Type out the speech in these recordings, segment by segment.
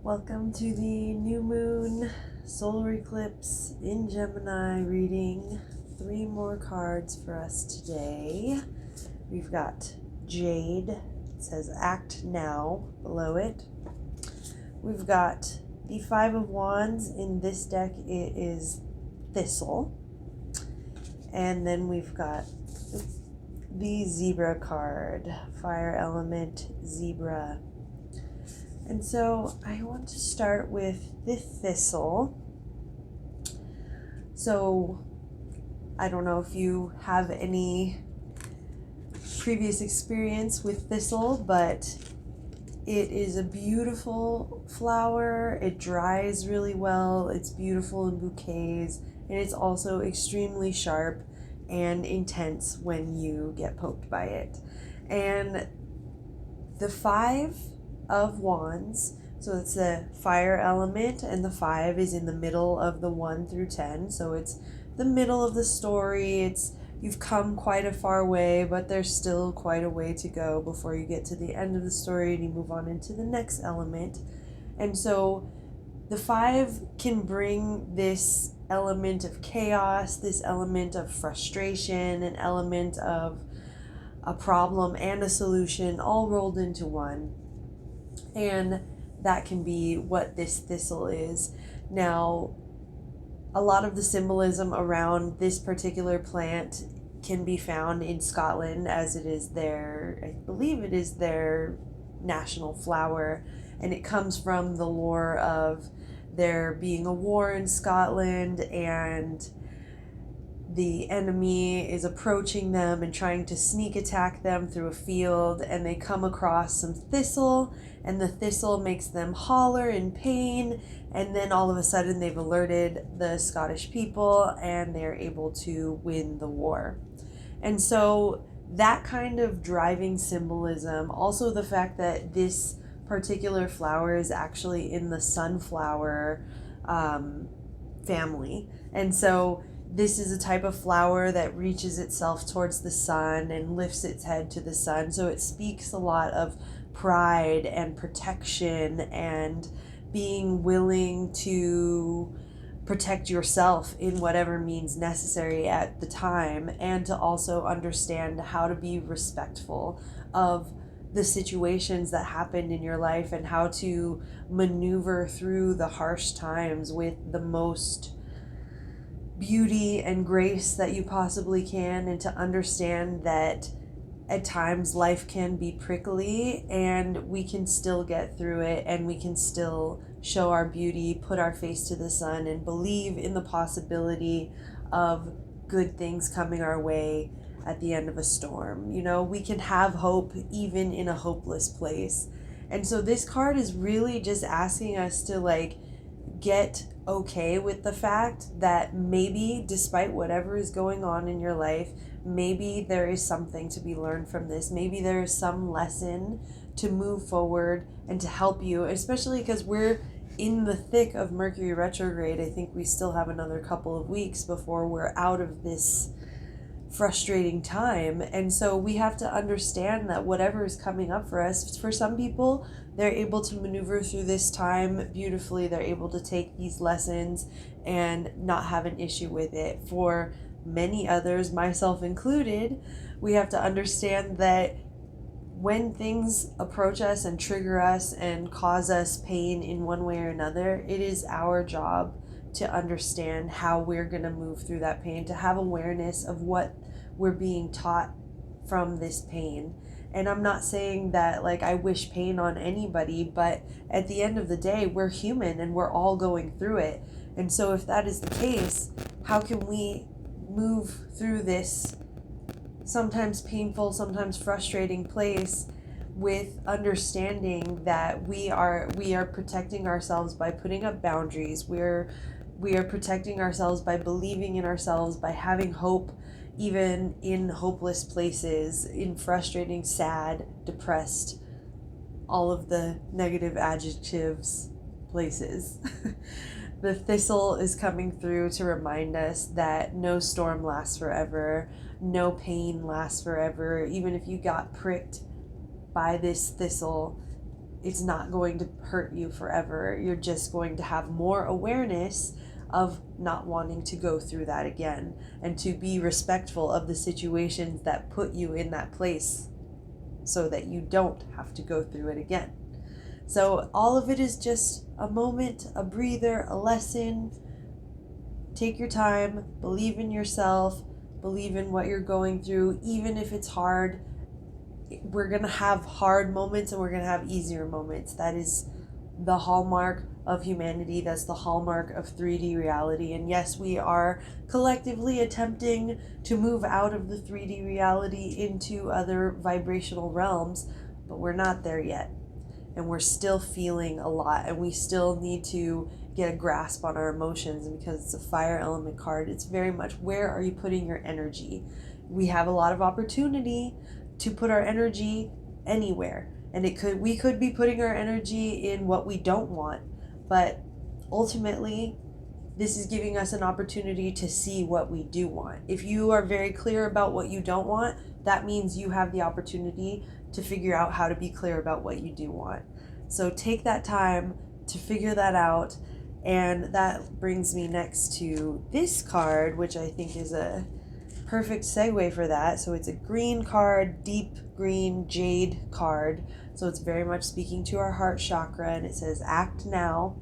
Welcome to the new moon solar eclipse in Gemini reading. 3 more cards for us today. We've got Jade. It says act now below it. We've got the 5 of Wands. In this deck it is Thistle. And then we've got the Zebra card. Fire element, Zebra. And so I want to start with the Thistle. So I don't know if you have any previous experience with Thistle, but it is a beautiful flower. It dries really well. It's beautiful in bouquets, and it's also extremely sharp and intense when you get poked by it. And the 5 of Wands, so it's the fire element, and the 5 is in the middle of the 1 through 10, so it's the middle of the story. You've come quite a far way, but there's still quite a way to go before you get to the end of the story and you move on into the next element. And so the 5 can bring this element of chaos, this element of frustration, an element of a problem and a solution all rolled into one. And that can be what this Thistle is. Now, a lot of the symbolism around this particular plant can be found in Scotland, as it is I believe it is their national flower, and it comes from the lore of there being a war in Scotland and the enemy is approaching them and trying to sneak attack them through a field, and they come across some thistle, and the thistle makes them holler in pain, and then all of a sudden they've alerted the Scottish people and they're able to win the war. And so that kind of driving symbolism, also the fact that this particular flower is actually in the sunflower family, and so this is a type of flower that reaches itself towards the sun and lifts its head to the sun. So it speaks a lot of pride and protection and being willing to protect yourself in whatever means necessary at the time, and to also understand how to be respectful of the situations that happened in your life and how to maneuver through the harsh times with the most beauty and grace that you possibly can, and to understand that at times life can be prickly and we can still get through it, and we can still show our beauty, put our face to the sun, and believe in the possibility of good things coming our way at the end of a storm. We can have hope even in a hopeless place. And so this card is really just asking us to get okay with the fact that maybe despite whatever is going on in your life, maybe there is something to be learned from this. Maybe there is some lesson to move forward and to help you, especially because we're in the thick of Mercury retrograde. I think we still have another couple of weeks before we're out of this frustrating time. And so we have to understand that whatever is coming up for us, for some people, they're able to maneuver through this time beautifully. They're able to take these lessons and not have an issue with it. For many others, myself included, we have to understand that when things approach us and trigger us and cause us pain in one way or another, it is our job to understand how we're going to move through that pain, to have awareness of what we're being taught from this pain. And I'm not saying that I wish pain on anybody, but at the end of the day, we're human and we're all going through it. And so if that is the case, how can we move through this sometimes painful, sometimes frustrating place with understanding that we are protecting ourselves by putting up boundaries. We are protecting ourselves by believing in ourselves, by having hope even in hopeless places, in frustrating, sad, depressed, all of the negative adjectives places. The thistle is coming through to remind us that no storm lasts forever, no pain lasts forever. Even if you got pricked by this thistle, it's not going to hurt you forever. You're just going to have more awareness of not wanting to go through that again, and to be respectful of the situations that put you in that place so that you don't have to go through it again. So all of it is just a moment, a breather, a lesson. Take your time, believe in yourself, believe in what you're going through, even if it's hard. We're going to have hard moments and we're going to have easier moments. That is the hallmark of humanity. That's the hallmark of 3D reality. And yes, we are collectively attempting to move out of the 3D reality into other vibrational realms, but we're not there yet. And we're still feeling a lot, and we still need to get a grasp on our emotions. And because it's a fire element card, it's very much, where are you putting your energy? We have a lot of opportunity to put our energy anywhere, and we could be putting our energy in what we don't want, but ultimately this is giving us an opportunity to see what we do want. If you are very clear about what you don't want, that means you have the opportunity to figure out how to be clear about what you do want. So take that time to figure that out. And that brings me next to this card, which I think is a perfect segue for that. So it's a green card, deep green jade card. So it's very much speaking to our heart chakra, and it says act now.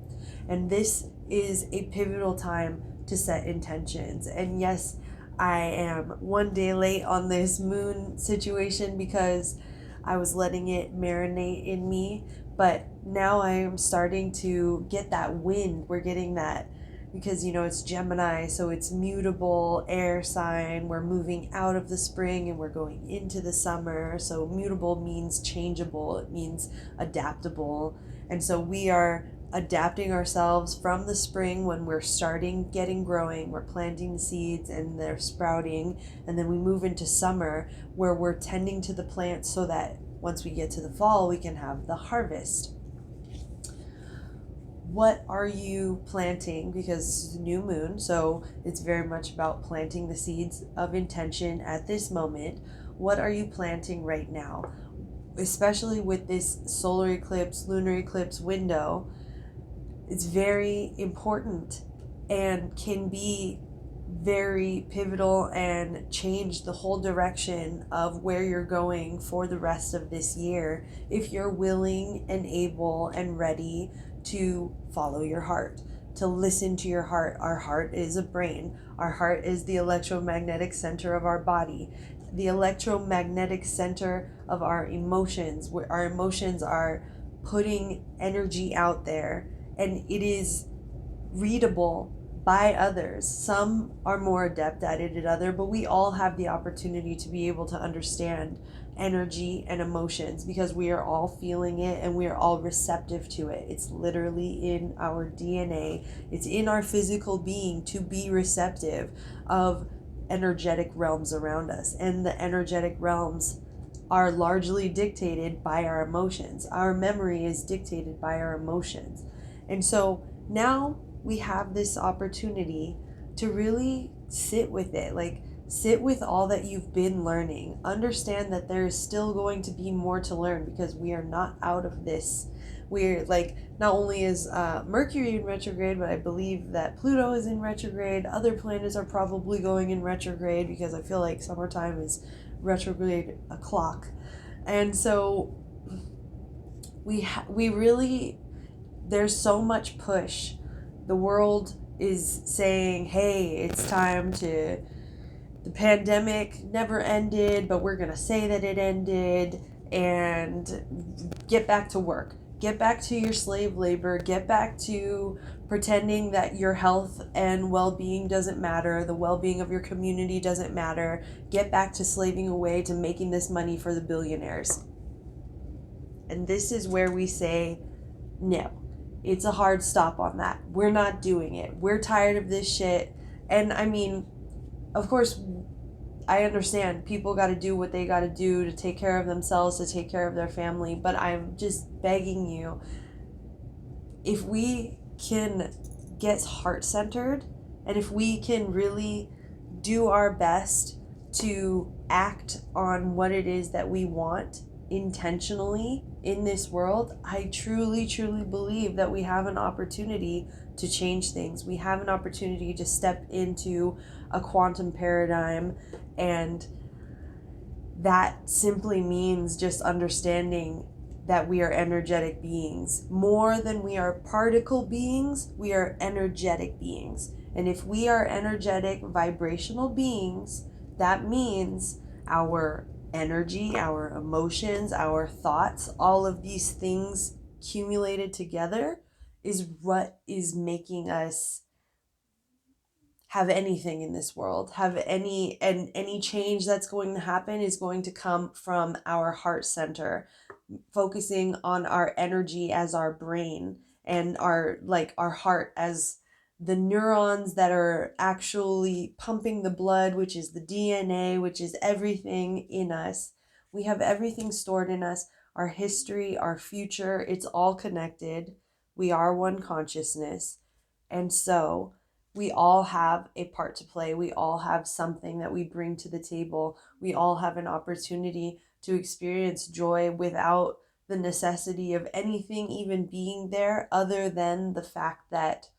And this is a pivotal time to set intentions. And yes, I am one day late on this moon situation because I was letting it marinate in me, but now I am starting to get that wind. We're getting that because, it's Gemini, so it's mutable air sign. We're moving out of the spring and we're going into the summer. So mutable means changeable, it means adaptable. And so we are adapting ourselves from the spring when we're getting growing, we're planting the seeds and they're sprouting, and then we move into summer where we're tending to the plants so that once we get to the fall we can have the harvest. What are you planting? Because this is a new moon, so it's very much about planting the seeds of intention at this moment. What are you planting right now? Especially with this solar eclipse, lunar eclipse window, it's very important and can be very pivotal and change the whole direction of where you're going for the rest of this year if you're willing and able and ready to follow your heart, to listen to your heart. Our heart is a brain. Our heart is the electromagnetic center of our body, the electromagnetic center of our emotions, where our emotions are putting energy out there, and it is readable by others. Some are more adept at it than others, but we all have the opportunity to be able to understand energy and emotions because we are all feeling it and we are all receptive to it. It's literally in our DNA. It's in our physical being to be receptive of energetic realms around us. And the energetic realms are largely dictated by our emotions. Our memory is dictated by our emotions. And so now we have this opportunity to really sit with it, sit with all that you've been learning. Understand that there is still going to be more to learn because we are not out of this. We're not only is Mercury in retrograde, but I believe that Pluto is in retrograde. Other planets are probably going in retrograde because I feel like summertime is retrograde o'clock. And so we really, there's so much push. The world is saying, hey, it's time to, the pandemic never ended, but we're going to say that it ended, and get back to work. Get back to your slave labor. Get back to pretending that your health and well-being doesn't matter. The well-being of your community doesn't matter. Get back to slaving away to making this money for the billionaires. And this is where we say, no. It's a hard stop on that. We're not doing it. We're tired of this shit. And I mean, of course, I understand people got to do what they got to do to take care of themselves, to take care of their family. But I'm just begging you, if we can get heart-centered, and if we can really do our best to act on what it is that we want intentionally in this world, I truly, truly believe that we have an opportunity to change things. We have an opportunity to step into a quantum paradigm, and that simply means just understanding that we are energetic beings. More than we are particle beings, we are energetic beings. And if we are energetic, vibrational beings, that means our energy, our emotions, our thoughts, all of these things accumulated together is what is making us have anything in this world, have any change that's going to happen is going to come from our heart center, focusing on our energy as our brain, and our heart as the neurons that are actually pumping the blood, which is the DNA, which is everything in us. We have everything stored in us, our history, our future, it's all connected. We are one consciousness. And so we all have a part to play. We all have something that we bring to the table. We all have an opportunity to experience joy without the necessity of anything even being there, other than the fact that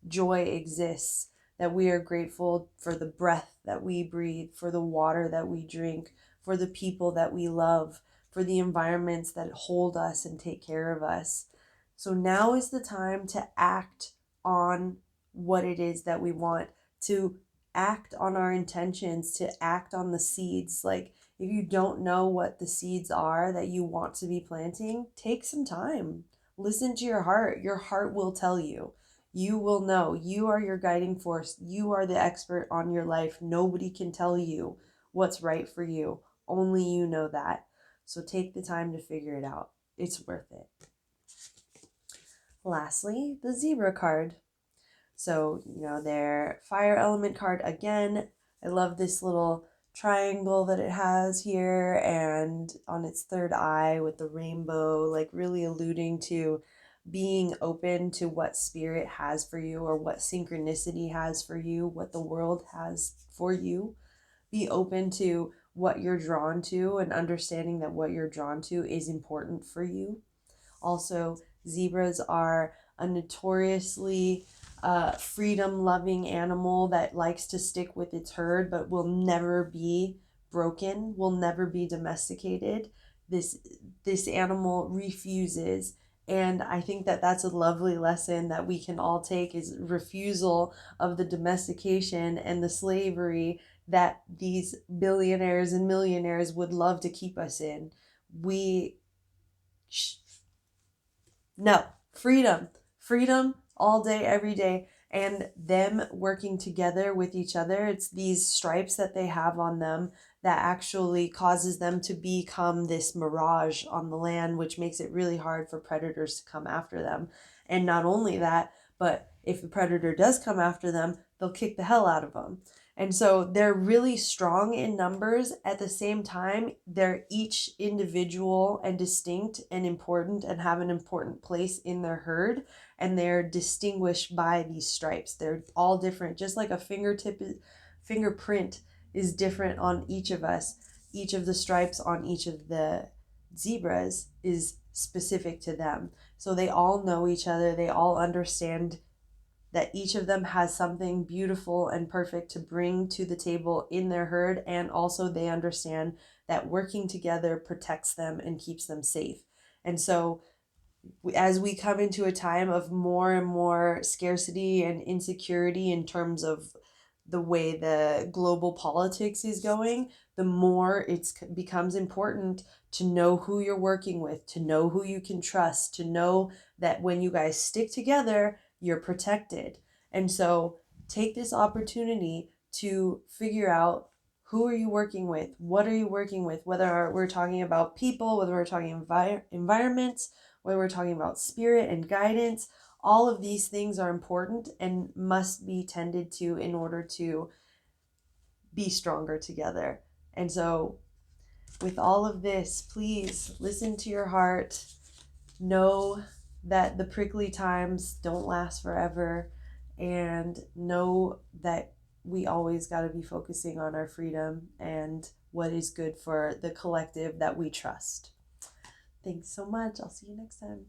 joy exists, that we are grateful for the breath that we breathe, for the water that we drink, for the people that we love, for the environments that hold us and take care of us. So now is the time to act on what it is that we want, to act on our intentions, to act on the seeds. Like, if you don't know what the seeds are that you want to be planting, take some time. Listen to your heart. Your heart will tell you. You will know. You are your guiding force. You are the expert on your life. Nobody can tell you what's right for you. Only you know that. So take the time to figure it out. It's worth it. Lastly, the zebra card. So, their fire element card again. I love this little triangle that it has here, and on its third eye with the rainbow, like really alluding to being open to what spirit has for you, or what synchronicity has for you, what the world has for you. Be open to what you're drawn to, and understanding that what you're drawn to is important for you. Also, zebras are a notoriously freedom-loving animal that likes to stick with its herd, but will never be broken, will never be domesticated. This animal refuses, and I think that that's a lovely lesson that we can all take, is refusal of the domestication and the slavery that these billionaires and millionaires would love to keep us in. No, freedom all day, every day, and them working together with each other. It's these stripes that they have on them that actually causes them to become this mirage on the land, which makes it really hard for predators to come after them. And not only that, but if a predator does come after them, they'll kick the hell out of them. And so they're really strong in numbers. At the same time, they're each individual and distinct and important, and have an important place in their herd. And they're distinguished by these stripes. They're all different, just like a fingerprint is different on each of us. Each of the stripes on each of the zebras is specific to them. So they all know each other. They all understand that each of them has something beautiful and perfect to bring to the table in their herd, and also they understand that working together protects them and keeps them safe. And so as we come into a time of more and more scarcity and insecurity in terms of the way the global politics is going, the more it becomes important to know who you're working with, to know who you can trust, to know that when you guys stick together, you're protected. And so take this opportunity to figure out, who are you working with? What are you working with? Whether we're talking about people, whether we're talking environments, whether we're talking about spirit and guidance, all of these things are important and must be tended to in order to be stronger together. And so with all of this, please listen to your heart. Know that the prickly times don't last forever, and know that we always got to be focusing on our freedom and what is good for the collective that we trust. Thanks so much. I'll see you next time.